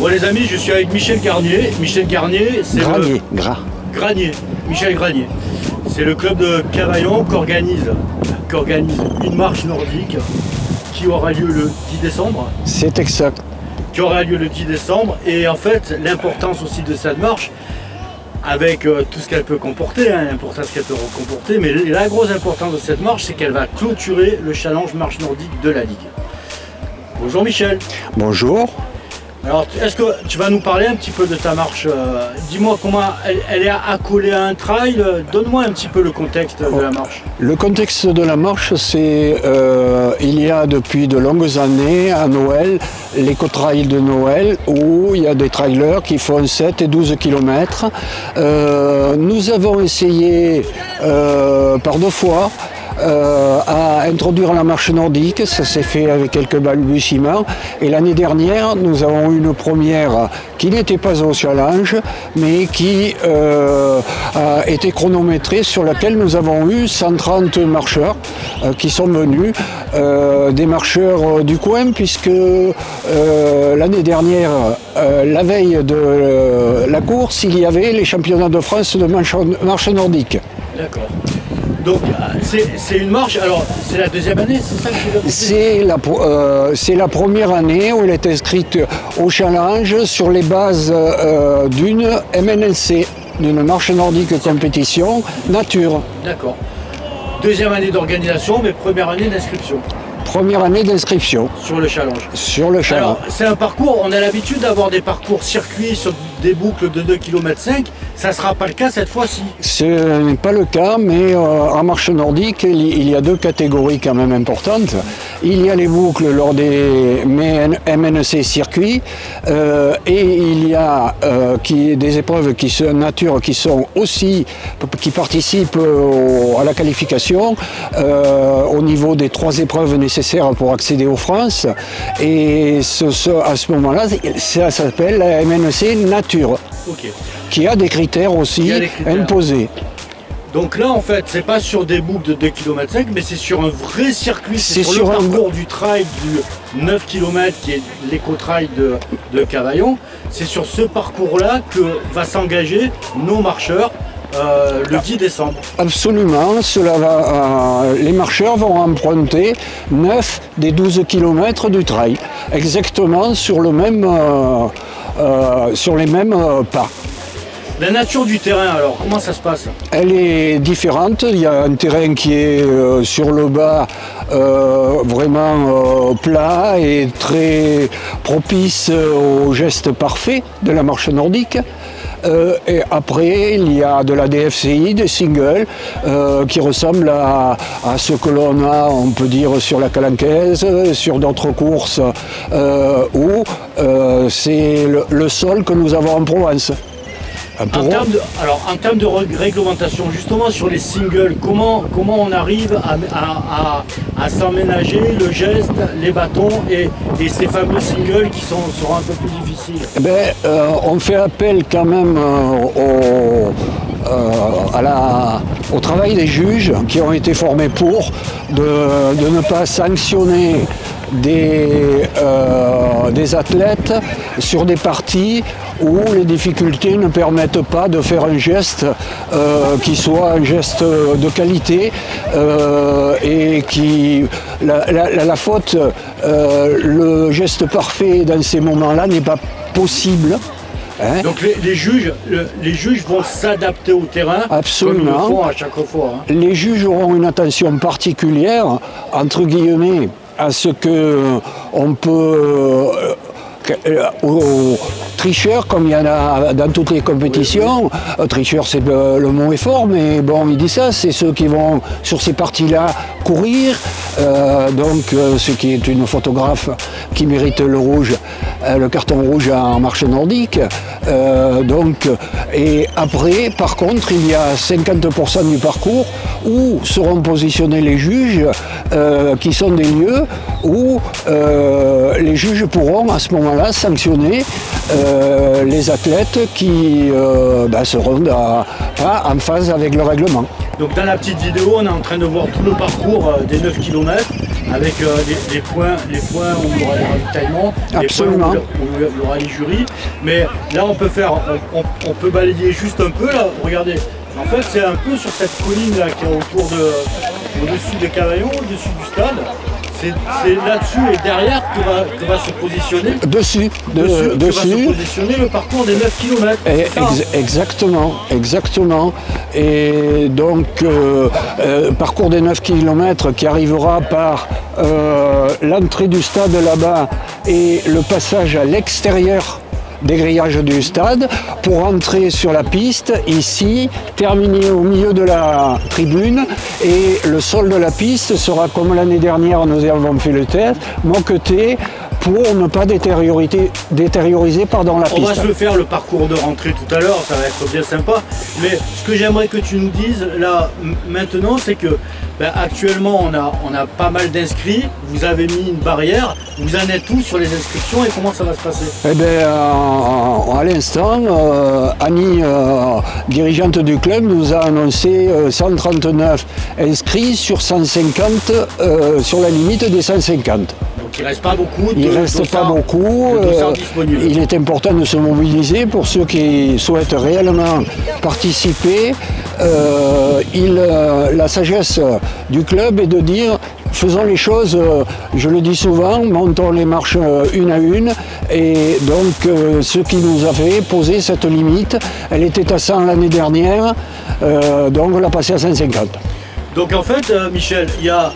Bon les amis, je suis avec Michel Garnier. Michel Garnier, c'est Granier. Michel Granier. C'est le club de Cavaillon qui organise une marche nordique qui aura lieu le 10 décembre. C'est exact. Qui aura lieu le 10 décembre. Et en fait, l'importance aussi de cette marche, avec tout ce qu'elle peut comporter, l'importance qu'elle peut comporter, mais la grosse importance de cette marche, c'est qu'elle va clôturer le challenge marche nordique de la Ligue. Bonjour Michel. Bonjour. Alors, est-ce que tu vas nous parler un petit peu de ta marche? Dis-moi comment elle est accolée à un trail. Donne-moi un petit peu le contexte de la marche. Le contexte de la marche, c'est il y a depuis de longues années à Noël, l'éco-trail de Noël, où il y a des trailers qui font 7 et 12 km. Nous avons essayé par 2 fois à introduire la marche nordique. Ça s'est fait avec quelques balbutiements, et l'année dernière nous avons eu une première qui n'était pas au challenge mais qui a été chronométrée, sur laquelle nous avons eu 130 marcheurs qui sont venus, des marcheurs du coin, puisque l'année dernière, la veille de la course, il y avait les championnats de France de marche nordique. D'accord. Donc c'est une marche, alors c'est la deuxième année, c'est ça que tu veux? C'est la première année où elle est inscrite au challenge sur les bases d'une MNLC, d'une marche nordique compétition nature. D'accord. Deuxième année d'organisation, mais première année d'inscription. Première année d'inscription. Sur le challenge. Sur le challenge. Alors, c'est un parcours, on a l'habitude d'avoir des parcours circuits sur des boucles de 2,5 km. Ça ne sera pas le cas cette fois-ci. Ce n'est pas le cas, mais en marche nordique, il y a 2 catégories quand même importantes. Il y a les boucles lors des MNC circuits, et il y a des épreuves nature qui participent à la qualification au niveau des 3 épreuves nécessaires pour accéder aux France, et à ce moment-là, ça s'appelle la MNC Nature, qui a des critères aussi imposés. Donc là, en fait, c'est pas sur des boucles de 2,5 km, mais c'est sur un vrai circuit, c'est sur le parcours du trail du 9 km, qui est l'éco-trail de Cavaillon. C'est sur ce parcours-là que va s'engager nos marcheurs le 10 décembre. Absolument, les marcheurs vont emprunter 9 des 12 km du trail, exactement sur les mêmes pas. La nature du terrain, alors, comment ça se passe? Elle est différente. Il y a un terrain qui est sur le bas, vraiment plat et très propice au geste parfait de la marche nordique. Et après, il y a de la DFCI, des singles, qui ressemblent à ce que l'on a, on peut dire, sur la Calancaise, sur d'autres courses, où c'est le sol que nous avons en Provence. En termes de réglementation, justement sur les singles, comment on arrive à s'emménager le geste, les bâtons et ces fameux singles qui seront un peu plus difficiles? On fait appel quand même au travail des juges qui ont été formés pour de ne pas sanctionner des athlètes sur des parties où les difficultés ne permettent pas de faire un geste qui soit un geste de qualité, et qui la faute, le geste parfait dans ces moments-là n'est pas possible. Donc les juges vont s'adapter au terrain. Absolument. Comme ils le font à chaque fois. Les juges auront une attention particulière, entre guillemets, à ce que on peut aux tricheurs, comme il y en a dans toutes les compétitions. Tricheurs, c'est le mot est fort, mais bon, il dit ça, c'est ceux qui vont sur ces parties-là courir, ce qui est une photographe qui mérite le carton rouge en marche nordique. Et après, par contre, il y a 50% du parcours où seront positionnés les juges, qui sont des lieux où les juges pourront à ce moment-là sanctionner les athlètes qui seront pas en phase avec le règlement. Donc dans la petite vidéo, on est en train de voir tout le parcours des 9 km avec les points où il y aura les ravitaillements, absolument, les points où il y aura les jurys. Mais là, on peut balayer juste un peu, là, regardez. En fait, c'est un peu sur cette colline là qui est au-dessus des Cavaillons, au-dessus du stade. C'est là-dessus et derrière que va se positionner. Dessus. Que va se positionner le parcours des 9 km. Exactement. Et donc, parcours des 9 km qui arrivera par l'entrée du stade là-bas et le passage à l'extérieur des grillages du stade pour entrer sur la piste, ici, terminer au milieu de la tribune, et le sol de la piste sera, comme l'année dernière nous avons fait le test, moqueté pour ne pas détérioriser la piste. On va se le faire le parcours de rentrée tout à l'heure, ça va être bien sympa, mais ce que j'aimerais que tu nous dises là maintenant, c'est que actuellement on a pas mal d'inscrits, vous avez mis une barrière, vous en êtes tous sur les inscriptions et comment ça va se passer? Eh bien, à l'instant, Annie, dirigeante du club, nous a annoncé 139 inscrits sur 150, sur la limite des 150. Donc il ne reste pas beaucoup. Il reste pas beaucoup. Il est important de se mobiliser pour ceux qui souhaitent réellement participer. La sagesse du club est de dire faisons les choses, je le dis souvent, montons les marches une à une, et donc ce qui nous avait posé cette limite, elle était à 100 l'année dernière, donc on l'a passée à 150. Donc en fait, Michel, il y a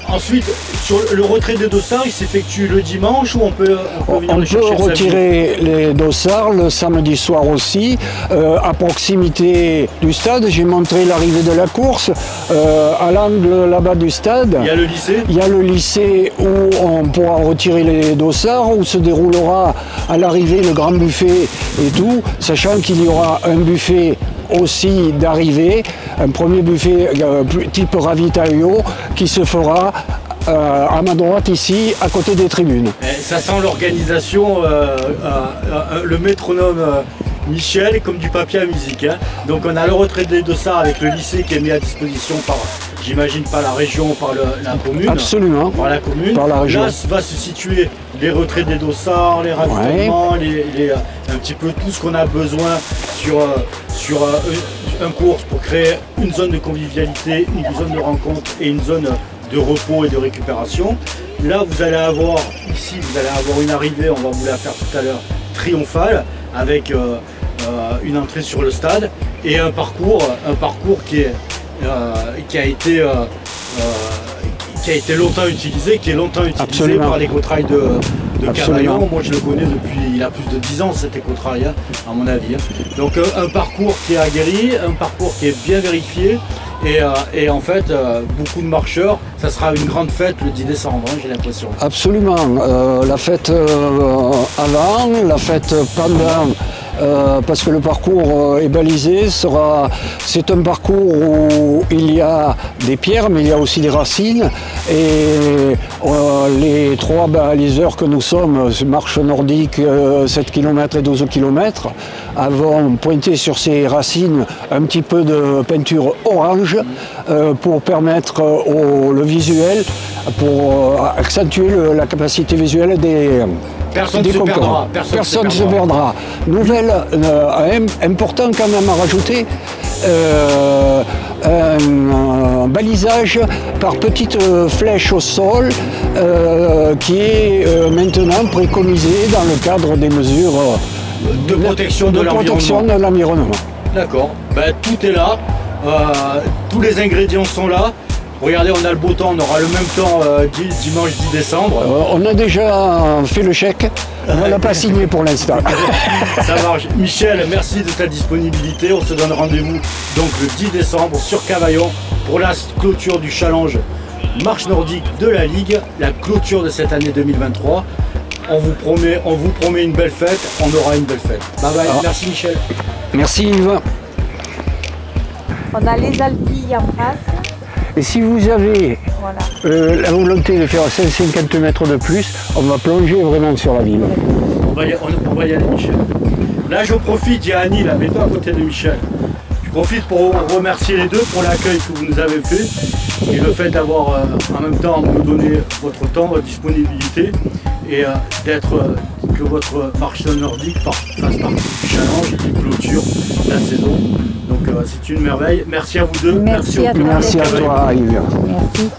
ensuite, sur le retrait des dossards, il s'effectue le dimanche ou on peut venir les chercher? On peut retirer les dossards le samedi soir aussi. À proximité du stade, j'ai montré l'arrivée de la course. À l'angle là-bas du stade, il y a le lycée. Il y a le lycée où on pourra retirer les dossards, où se déroulera à l'arrivée le grand buffet et tout, sachant qu'il y aura un buffet aussi d'arrivée, un premier buffet type ravitaillot qui se fera à ma droite ici, à côté des tribunes. Ça sent l'organisation, le métronome Michel, comme du papier à musique. Hein. Donc on a le retrait des dossards avec le lycée qui est mis à disposition par, j'imagine, par la région, par la commune. Absolument. Par la commune. Par la région. Là va se situer les retraits des dossards, les ravitaillements, un petit peu tout ce qu'on a besoin sur un cours pour créer une zone de convivialité, une zone de rencontre et une zone de repos et de récupération. Là, vous allez avoir une arrivée, on va vous la faire tout à l'heure, triomphale, avec une entrée sur le stade et un parcours qui a été longtemps utilisé, qui est longtemps utilisé Absolument. par l'écotrail de Cavaillon. Moi je le connais depuis, il a plus de 10 ans cet écotrail, hein, à mon avis. Donc un parcours qui est aguerri, un parcours qui est bien vérifié et en fait beaucoup de marcheurs. Ça sera une grande fête le 10 décembre, hein, j'ai l'impression. Absolument. La fête avant, la fête pendant. Parce que le parcours est balisé, c'est un parcours où il y a des pierres mais il y a aussi des racines et les trois baliseurs que nous sommes, marche nordique 7 km et 12 km, avons pointé sur ces racines un petit peu de peinture orange pour permettre le visuel, pour accentuer la capacité visuelle des Personne ne se perdra. Personne ne se perdra. Nouvelle important quand même à rajouter, un balisage par petites flèches au sol qui est maintenant préconisé dans le cadre des mesures de protection de l'environnement. D'accord, tout est là, tous les ingrédients sont là. Regardez, on a le beau temps, on aura le même temps dimanche 10 décembre. On a déjà fait le chèque, on ne l'a pas signé pour l'instant. Ça marche. Michel, merci de ta disponibilité. On se donne rendez-vous donc le 10 décembre sur Cavaillon pour la clôture du challenge marche nordique de la Ligue, la clôture de cette année 2023. On vous promet une belle fête, on aura une belle fête. Bye bye, merci Michel. Merci Yves. On a les Alpilles en face. Et si vous avez la volonté de faire 150 mètres de plus, on va plonger vraiment sur la ville. On va y aller, Michel. Là, je profite, il y a Annie, là, mets-toi à côté de Michel. Je profite pour remercier les deux pour l'accueil que vous nous avez fait et le fait d'avoir en même temps nous donné votre temps, votre disponibilité et que votre marche nordique fasse partie du challenge qui clôture la saison. Donc c'est une merveille. Merci à vous deux. Merci à toi, Yves. Merci.